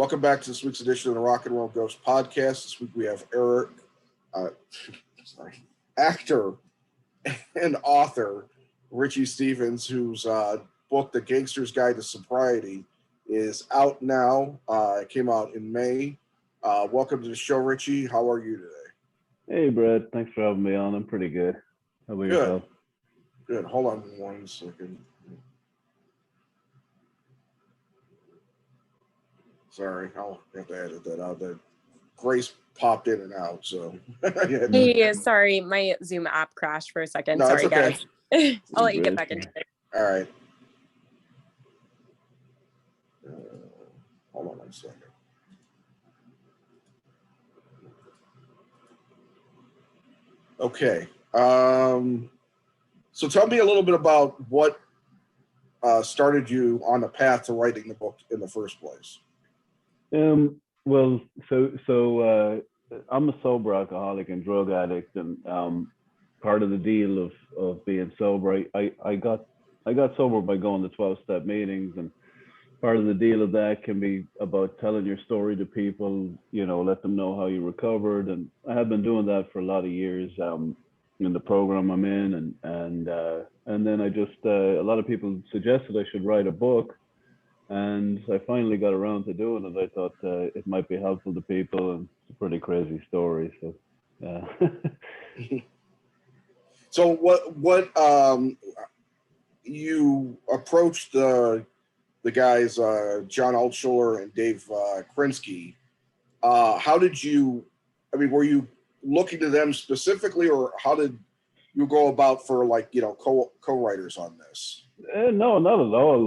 Welcome back to this week's edition of the Rock and Roll Ghost Podcast. This week we have actor and author Richie Stephens, whose book, The Gangster's Guide to Sobriety, is out now. It came out in May. Welcome to the show, Richie. How are you today? Hey, Brett. Thanks for having me on. I'm pretty good. How about yourself? Good. Hold on one second. Sorry, I'll have to edit that out. That Grace popped in and out, so. Hey, sorry, my Zoom app crashed for a second. No, sorry, okay. guys. I'll let you get back into it. All right. Hold on one second. Okay. So tell me a little bit about what started you on the path to writing the book in the first place. Well, so I'm a sober alcoholic and drug addict, and part of the deal of being sober, I got sober by going to 12-step meetings, and part of the deal of that can be about telling your story to people, let them know how you recovered. And I have been doing that for a lot of years in the program I'm in, and then I just a lot of people suggested I should write a book. And I finally got around to doing it. I thought it might be helpful to people, and it's a pretty crazy story. So, yeah. So what you approached the guys, John Altschuler and Dave Krinsky. How did you? I mean, were you looking to them specifically, or how did you go about for co-writers on this? No, not at all.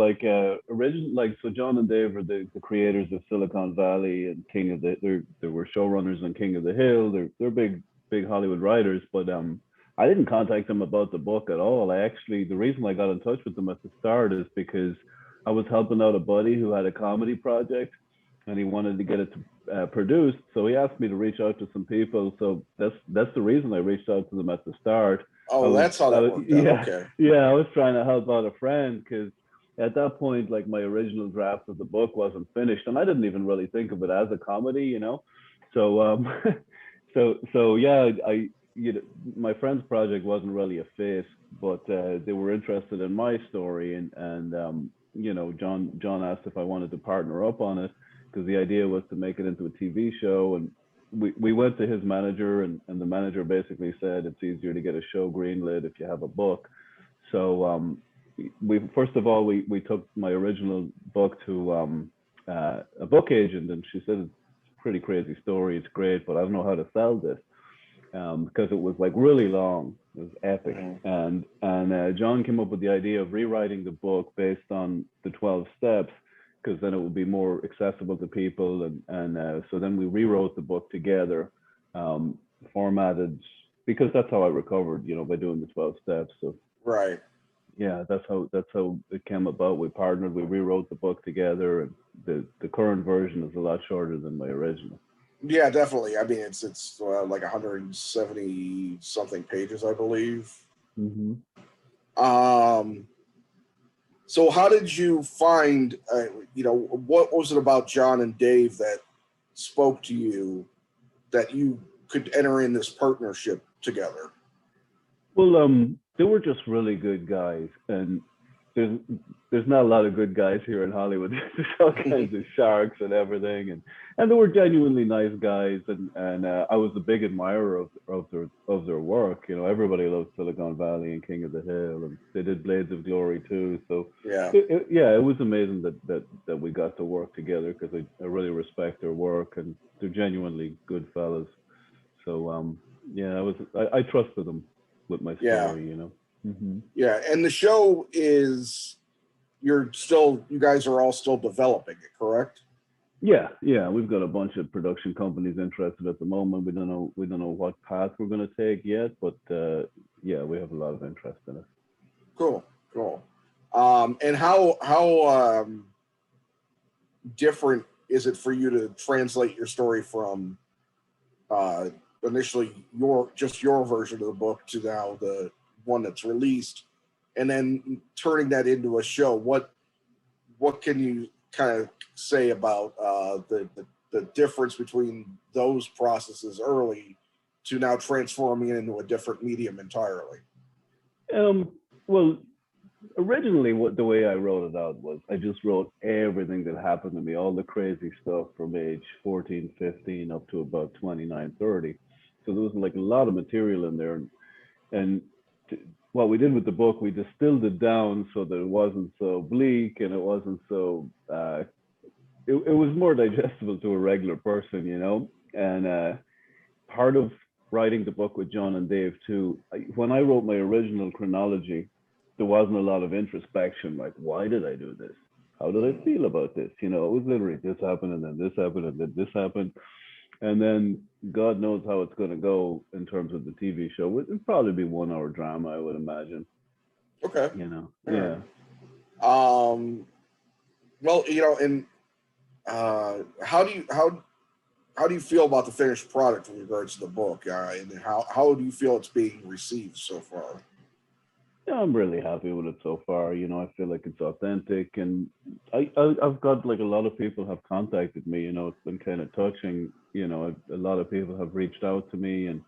So John and Dave are the creators of Silicon Valley and King of the. They were showrunners on King of the Hill. They're big Hollywood writers. But I didn't contact them about the book at all. The reason I got in touch with them at the start is because I was helping out a buddy who had a comedy project, and he wanted to get it produced. So he asked me to reach out to some people. So that's the reason I reached out to them at the start. Oh, that's how that worked out. Yeah, okay. Yeah, I was trying to help out a friend because at that point, my original draft of the book wasn't finished, and I didn't even really think of it as a comedy, So, yeah, my friend's project wasn't really a fit, but they were interested in my story, and John asked if I wanted to partner up on it because the idea was to make it into a TV show. And we went to his manager, and the manager basically said it's easier to get a show greenlit if you have a book. So we took my original book to a book agent, and she said it's a pretty crazy story, it's great, but I don't know how to sell this because it was really long. It was epic. And John came up with the idea of rewriting the book based on the 12 steps, because then it would be more accessible to people. And so then we rewrote the book together, formatted, because that's how I recovered, by doing the 12 steps. So right. Yeah, that's how it came about. We partnered, we rewrote the book together, and the current version is a lot shorter than my original. Yeah, definitely. I mean, it's like 170 something pages, I believe. Mm-hmm. So how did you find, what was it about John and Dave that spoke to you that you could enter in this partnership together? Well, they were just really good guys, and there's not a lot of good guys here in Hollywood. There's all kinds of sharks and everything, and they were genuinely nice guys, and I was a big admirer of their work. Everybody loves Silicon Valley and King of the Hill, and they did Blades of Glory too. So yeah, it was amazing that we got to work together, because I really respect their work, and they're genuinely good fellas. So I trusted them with my story. Mm-hmm. Yeah, and the show is you guys are all still developing it, correct? Yeah, we've got a bunch of production companies interested at the moment. We don't know what path we're going to take yet, but yeah, we have a lot of interest in it. Cool. And how different is it for you to translate your story from initially your version of the book to now the one that's released, and then turning that into a show? What can you kind of say about the difference between those processes early to now transforming it into a different medium entirely? Well, originally the way I wrote it out was I just wrote everything that happened to me, all the crazy stuff from age 14, 15 up to about 29, 30. So there was like a lot of material in there. And what we did with the book, we distilled it down so that it wasn't so bleak and it wasn't so, it was more digestible to a regular person, you know? And part of writing the book with John and Dave too, when I wrote my original chronology, there wasn't a lot of introspection, like, why did I do this? How did I feel about this? You know, it was literally this happened and then this happened and then this happened. And then God knows how it's going to go in terms of the TV show. It'd probably be 1 hour drama, I would imagine. Okay. You know, All yeah. Right. Well, you know, and how do you feel about the finished product in regards to the book? And how do you feel it's being received so far? Yeah, I'm really happy with it so far. You know, I feel like it's authentic, and I've got like a lot of people have contacted me. You know, it's been kind of touching. You know, a lot of people have reached out to me, and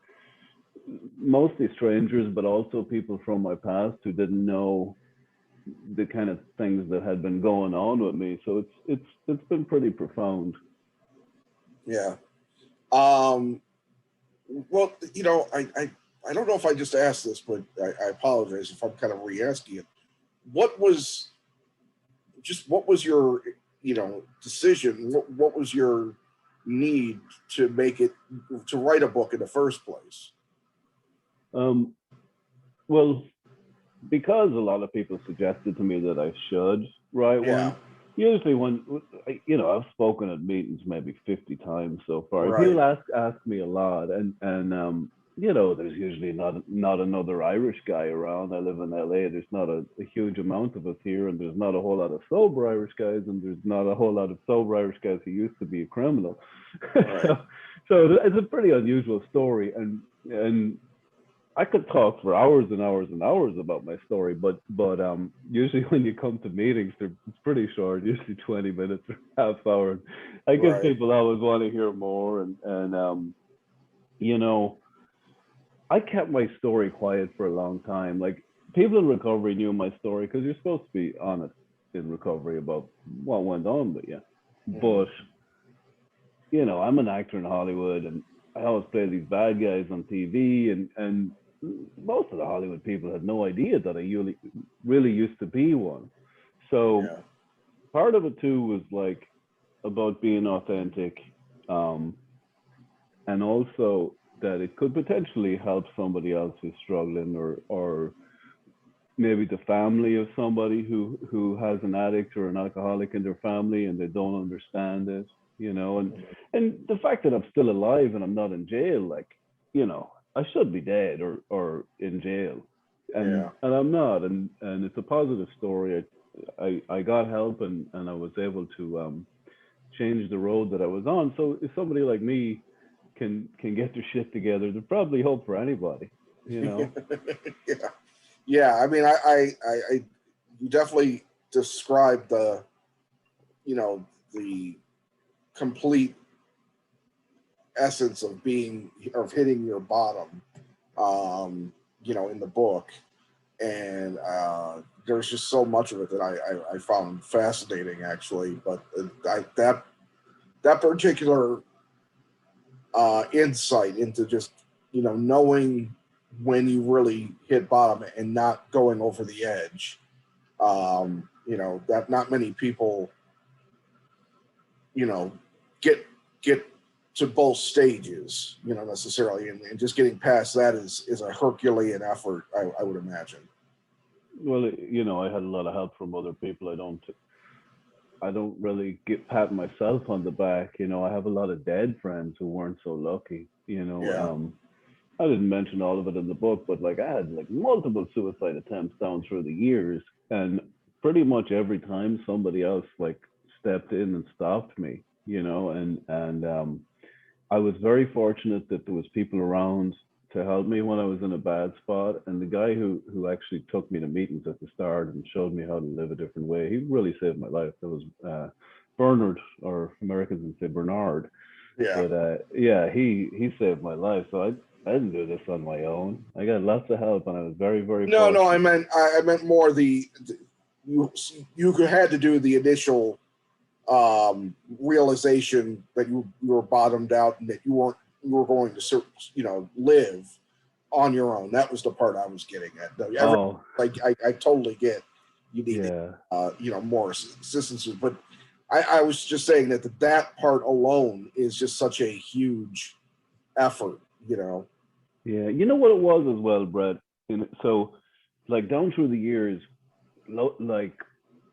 mostly strangers, but also people from my past who didn't know the kind of things that had been going on with me. So it's been pretty profound. Yeah. Well, you know, I don't know if I just asked this, but I apologize if I'm kind of re-asking it. What was your, you know, decision? What was your need to write a book in the first place? Well, because a lot of people suggested to me that I should write one. Usually when, you know, I've spoken at meetings maybe 50 times so far. Right. People ask me a lot, and you know, there's usually not another Irish guy around. I live in LA. There's not a huge amount of us here, and there's not a whole lot of sober Irish guys, and there's not a whole lot of sober Irish guys who used to be a criminal. Right. so it's a pretty unusual story, and I could talk for hours and hours and hours about my story, but usually when you come to meetings, it's pretty short, usually 20 minutes or half hour. I guess Right. people always want to hear more, and you know, I kept my story quiet for a long time. Like, people in recovery knew my story because you're supposed to be honest in recovery about what went on with you. But you know, I'm an actor in Hollywood, and I always play these bad guys on TV, and most of the Hollywood people had no idea that I really used to be one. So part of it too was like about being authentic, and also that it could potentially help somebody else who's struggling, or maybe the family of somebody who has an addict or an alcoholic in their family and they don't understand it, you know, and the fact that I'm still alive and I'm not in jail, like, you know, I should be dead or in jail, and I'm not, and it's a positive story. I got help, and I was able to change the road that I was on. So if somebody like me can get their shit together, there's probably hope for anybody, you know. Yeah. I mean, you definitely described the, you know, the complete essence of hitting your bottom, you know, in the book, and there's just so much of it that I found fascinating, actually. But that particular insight into just, you know, knowing when you really hit bottom and not going over the edge, you know, that not many people, you know, get to both stages, you know, necessarily, and just getting past that is a Herculean effort, I would imagine. Well, you know, I had a lot of help from other people. I don't really pat myself on the back. You know, I have a lot of dead friends who weren't so lucky, you know. I didn't mention all of it in the book, but like, I had like multiple suicide attempts down through the years, and pretty much every time somebody else like stepped in and stopped me, you know, and I was very fortunate that there was people around to help me when I was in a bad spot. And the guy who actually took me to meetings at the start and showed me how to live a different way, he really saved my life. That was Bernard, or Americans would say Bernard. Yeah. But yeah, he saved my life. So I didn't do this on my own. I got lots of help, and I was very, very No, fortunate. I meant more you had to do the initial realization that you were bottomed out and that you were going to live on your own. That was the part I was getting at. Like I totally get you needed more assistance, but I was just saying that part alone is just such a huge effort, Yeah, you know what it was as well, Brett. So, like down through the years, like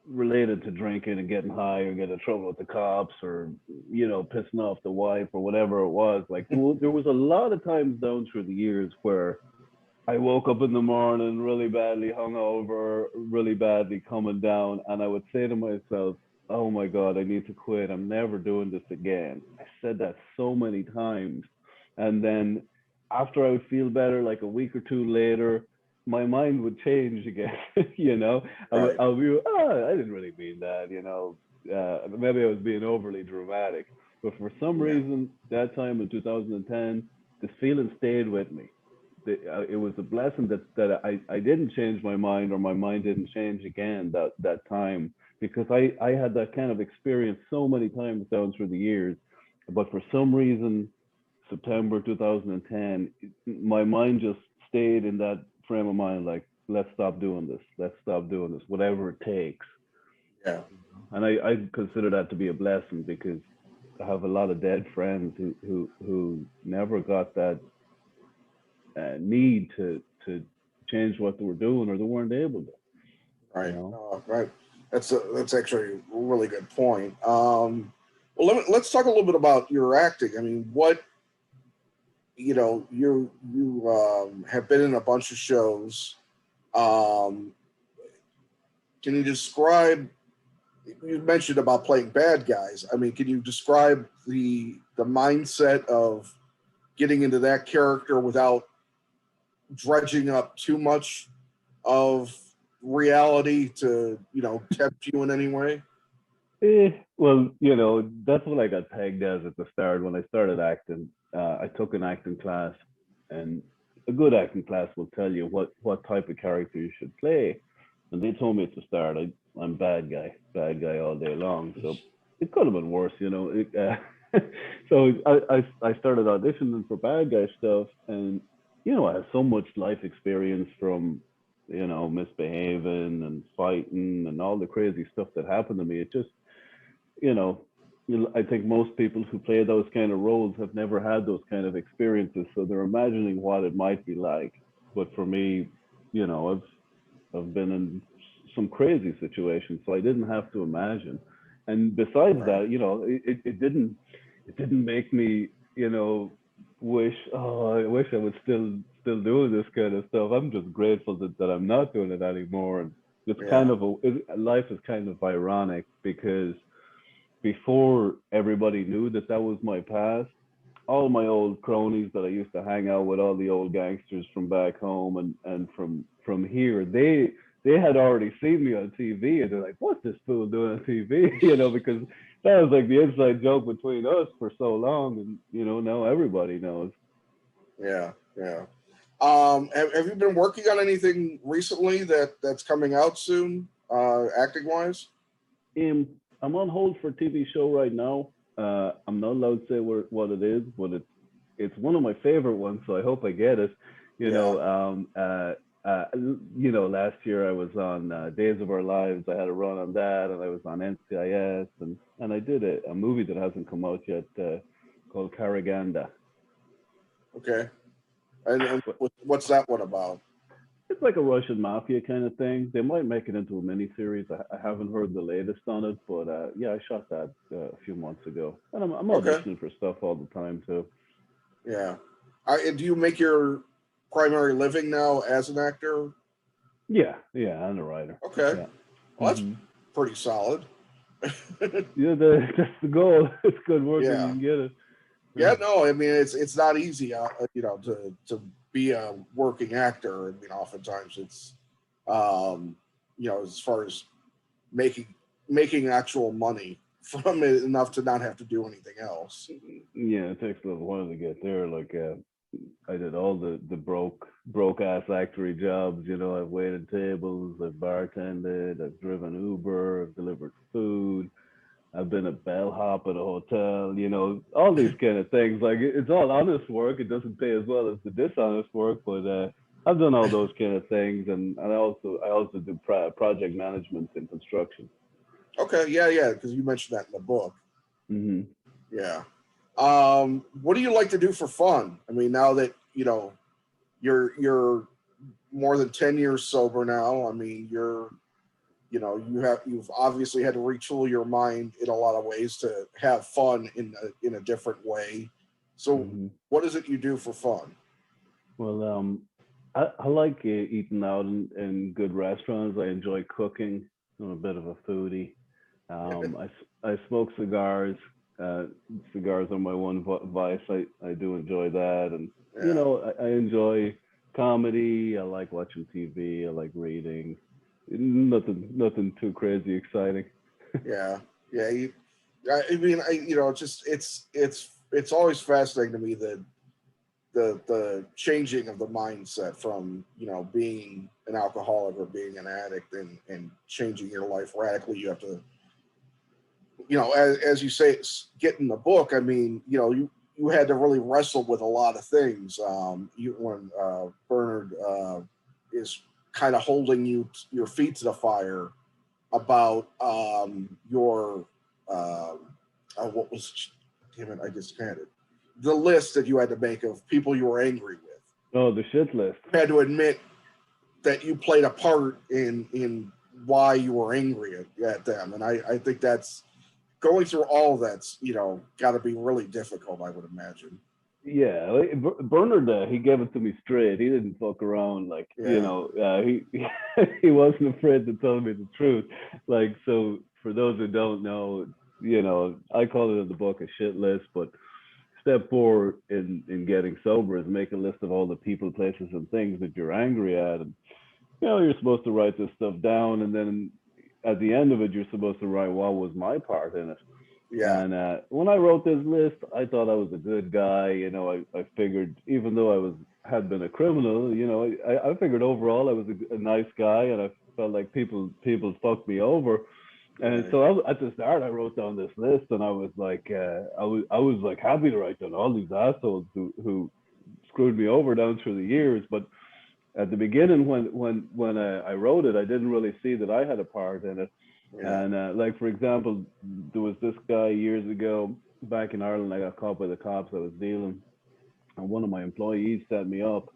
related to drinking and getting high or getting in trouble with the cops or pissing off the wife or whatever it was. Like there was a lot of times down through the years where I woke up in the morning really badly hungover, really badly coming down, and I would say to myself, "Oh my God, I need to quit. I'm never doing this again." I said that so many times, and then after I would feel better, like a week or two later, my mind would change again. Right. I'll be, I didn't really mean that. Maybe I was being overly dramatic, but for some reason, that time in 2010, this feeling stayed with me. It was a blessing that I didn't change my mind, or my mind didn't change again that time, because I had that kind of experience so many times down through the years. But for some reason, September 2010, my mind just stayed in that frame of mind, like, let's stop doing this, whatever it takes. Yeah. And I consider that to be a blessing, because I have a lot of dead friends who never got that need to change what they were doing, or they weren't able to. Right. Right. That's actually a really good point. Well, let's talk a little bit about your acting. I mean, what you have been in a bunch of shows. Can you describe? You mentioned about playing bad guys. I mean, can you describe the mindset of getting into that character without dredging up too much of reality to tempt you in any way? Well, that's what I got pegged as at the start when I started acting. I took an acting class, and a good acting class will tell you what type of character you should play. And they told me at the start, I'm bad guy all day long. So it could have been worse, So I started auditioning for bad guy stuff, and I have so much life experience from misbehaving and fighting and all the crazy stuff that happened to me. It just, I think most people who play those kind of roles have never had those kind of experiences, so they're imagining what it might be like. But for me, I've been in some crazy situations, so I didn't have to imagine. And besides that, it didn't make me, wish, I wish I was still doing this kind of stuff. I'm just grateful that I'm not doing it anymore. And it's kind of life is kind of ironic, because before everybody knew that was my past, all my old cronies that I used to hang out with, all the old gangsters from back home and from here, they had already seen me on TV, and they're like, "What's this fool doing on TV?" Because that was like the inside joke between us for so long, and now everybody knows. Yeah. Have you been working on anything recently that's coming out soon, acting wise? I'm on hold for a TV show right now. I'm not allowed to say what it is, but it's one of my favorite ones, so I hope I get it. Last year I was on Days of Our Lives. I had a run on that, and I was on NCIS, and I did a movie that hasn't come out yet called Karaganda. Okay. And what's that one about? It's like a Russian mafia kind of thing. They might make it into a miniseries. I haven't heard the latest on it, but I shot that a few months ago, and I'm auditioning for stuff all the time too. Yeah. Do you make your primary living now as an actor? Yeah, and a writer. Okay. Yeah. Well, that's pretty solid. Yeah, that's the goal. It's good work when you can get it. Yeah, no, I mean it's not easy, to be a working actor. I mean, oftentimes it's, as far as making actual money from it enough to not have to do anything else. Yeah, it takes a little while to get there. Like I did all the broke ass factory jobs. You know, I've waited tables, I've bartended, I've driven Uber, I've delivered food, I've been a bellhop at a hotel. You know, all these kind of things. Like it's all honest work. It doesn't pay as well as the dishonest work, but I've done all those kind of things, and I also do project management in construction. Okay, yeah, because you mentioned that in the book. Hmm. Yeah. What do you like to do for fun? I mean, now that you're more than 10 years sober now. I mean, you've obviously had to retool your mind in a lot of ways to have fun in a different way. So, what is it you do for fun? Well, I like eating out in good restaurants. I enjoy cooking. I'm a bit of a foodie. I smoke cigars. Cigars are my one vice. I do enjoy that, and you know, I enjoy comedy. I like watching TV. I like reading. Nothing too crazy exciting. Yeah. I mean, it's always fascinating to me that the changing of the mindset from being an alcoholic or being an addict and changing your life radically. You have to, as you say, get in the book. I mean, you had to really wrestle with a lot of things. When Bernard is kind of holding your feet to the fire about your what was, damn it, I just had it. The list that you had to make of people you were angry with. Oh, the shit list. You had to admit that you played a part in why you were angry at them, and I think that's going through all of that's got to be really difficult, I would imagine. Yeah, like, Bernard, he gave it to me straight. He didn't fuck around. Like he he wasn't afraid to tell me the truth. Like, so for those who don't know, I call it in the book a shit list, but step 4 in getting sober is make a list of all the people, places, and things that you're angry at, and you're supposed to write this stuff down, and then at the end of it, you're supposed to write what was my part in it. Yeah. And when I wrote this list, I thought I was a good guy. I figured, even though had been a criminal, I figured overall I was a nice guy, and I felt like people fucked me over. And so at the start, I wrote down this list, and I was like, I was like happy to write down all these assholes who screwed me over down through the years. But at the beginning, when I wrote it, I didn't really see that I had a part in it. Yeah. And like, for example, there was this guy years ago back in Ireland. I got caught by the cops. I was dealing, and one of my employees set me up.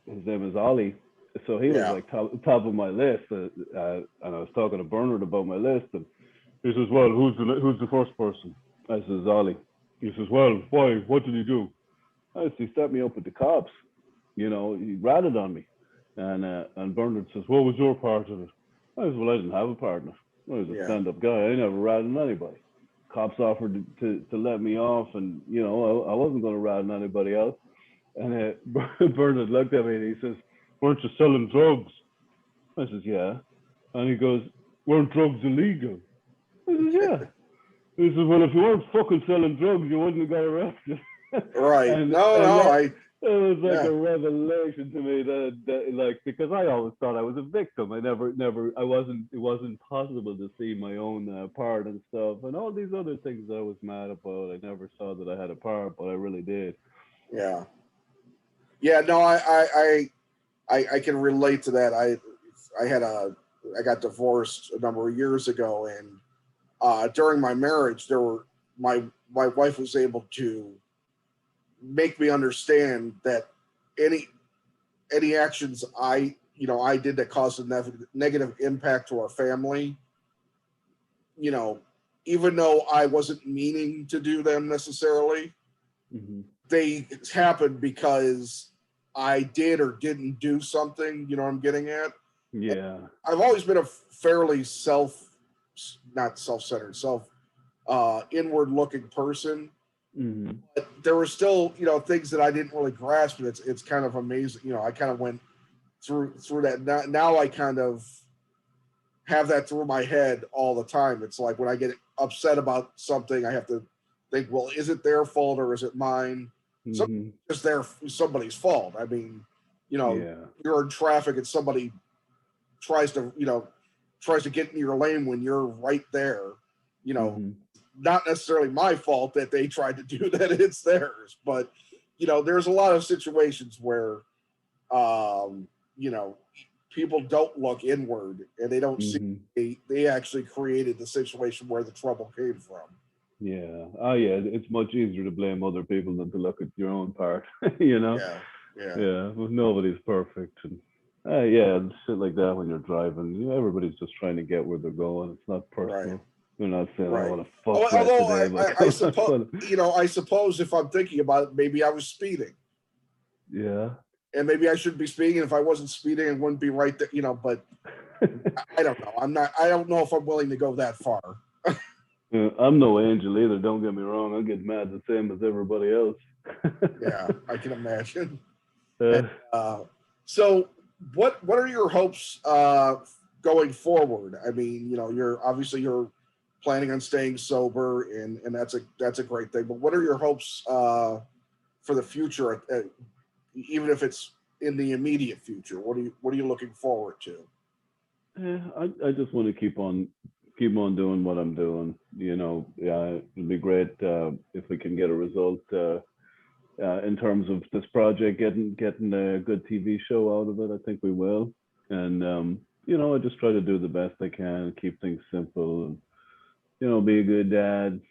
His name is Ollie. So he was like top of my list, and I was talking to Bernard about my list, and he says, "Well, who's the first person?" I says, "Ollie." He says, "Well, why? What did he do?" I said, "He set me up with the cops. He ratted on me." And Bernard says, "What was your part of it?" I said, "Well, I didn't have a partner. I was a stand-up guy. I never ratted on anybody. Cops offered to let me off, and I wasn't going to rat on anybody else." And Bernard looked at me and he says, "Weren't you selling drugs?" I says, "Yeah." And he goes, "Weren't drugs illegal?" I says, "Yeah." He says, "Well, if you weren't fucking selling drugs, you wouldn't have got arrested." Right. It was like a revelation to me that like, because I always thought I was a victim. It wasn't possible to see my own part and stuff, and all these other things I was mad about. I never saw that I had a part, but I really did. Yeah. No, I can relate to that. I got divorced a number of years ago, and during my marriage, my wife was able to make me understand that any actions I did that caused a negative impact to our family, even though I wasn't meaning to do them necessarily, they happened because I did or didn't do something. You know what I'm getting at? Yeah. And I've always been a fairly not self-centered, inward looking person. But there were still, things that I didn't really grasp, and it's kind of amazing. I kind of went through that. Now I kind of have that through my head all the time. It's like when I get upset about something, I have to think, well, is it their fault or is it mine? Mhm. It's somebody's fault. I mean, Yeah. you're in traffic and somebody tries to get in your lane when you're right there. Mhm. Not necessarily my fault that they tried to do that, it's theirs. But there's a lot of situations where um, people don't look inward and they don't see Mhm. they actually created the situation where the trouble came from. Yeah. Oh, yeah. It's much easier to blame other people than to look at your own part. You know. Yeah, yeah, Yeah. Well, nobody's perfect, and yeah, and shit like that when you're driving. Everybody's just trying to get where they're going. It's not right, personal. You're not saying I right. want to fuck Brett Although today. Like, I suppose I suppose if I'm thinking about it, maybe I was speeding, yeah. and maybe I shouldn't be speeding. If I wasn't speeding, it wouldn't be right there. I don't know. I don't know if I'm willing to go that far. Yeah, I'm no angel either. Don't get me wrong. I get mad the same as everybody else. Yeah, I can imagine. Uh, And, so, what are your hopes going forward? I mean, you're planning on staying sober, and that's a great thing. But what are your hopes for the future? Even if it's in the immediate future, what are you looking forward to? I just want to keep on doing what I'm doing. Yeah, it'd be great if we can get a result in terms of this project, getting a good TV show out of it. I think we will, and I just try to do the best I can, keep things simple, and be a good dad,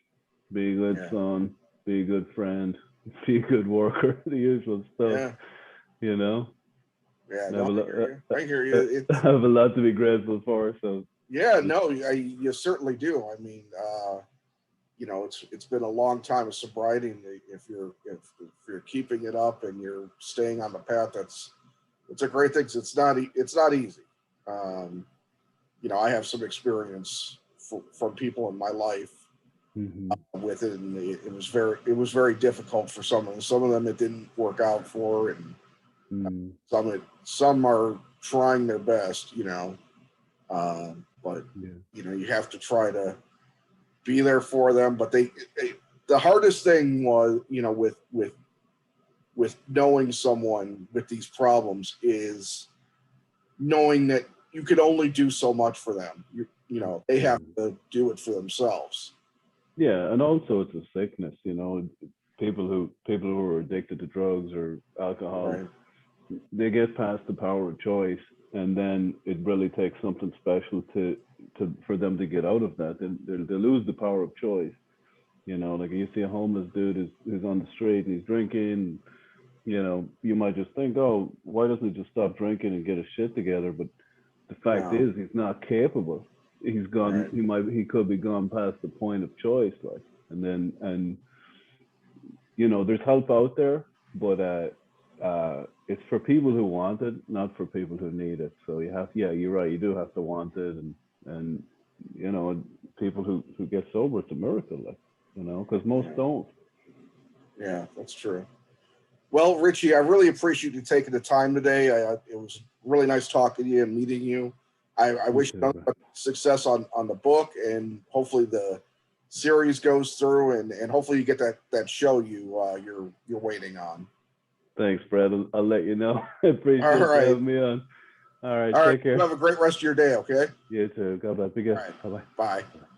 be a good Yeah, son, be a good friend, be a good worker, the usual stuff. yeah, You know, yeah. I No, have a I lot. hear you. I hear you. I have a lot to be grateful for. So Yeah, just, no, you certainly do. I mean, it's been a long time of sobriety, and if you're keeping it up and you're staying on the path, it's a great thing. 'Cause it's not easy. Um, I have some experience from people in my life mhm, with it, and it was very difficult for some of them. Some of them it didn't work out for, and mm, some are trying their best, but yeah, you have to try to be there for them. But the hardest thing was, with knowing someone with these problems is knowing that you could only do so much for them. They have mm. to do it for themselves. Yeah, and also it's a sickness. People who are addicted to drugs or alcohol, Right. they get past the power of choice, and then it really takes something special for them to get out of that. And they lose the power of choice. Like you see a homeless dude who's on the street and he's drinking. You might just think, oh, why doesn't he just stop drinking and get his shit together? But the fact No. is, he's not capable. He's gone. Right. He could be gone past the point of choice, like, and there's help out there, but it's for people who want it, not for people who need it. So yeah, you're right. You do have to want it, and people who get sober, it's a miracle, like, because most Yeah. don't. Yeah, that's true. Well, Richie, I really appreciate you taking the time today. It was really nice talking to you and meeting you. I You wish too, you bro. success on the book, and hopefully the series goes through, and hopefully you get that show you're waiting on. Thanks, Brad. I'll let you know. I All appreciate you right. having me on. All right, All right. take You care. have a great rest of your day, okay? You too. God bless. Be All good. right. Bye bye. Bye.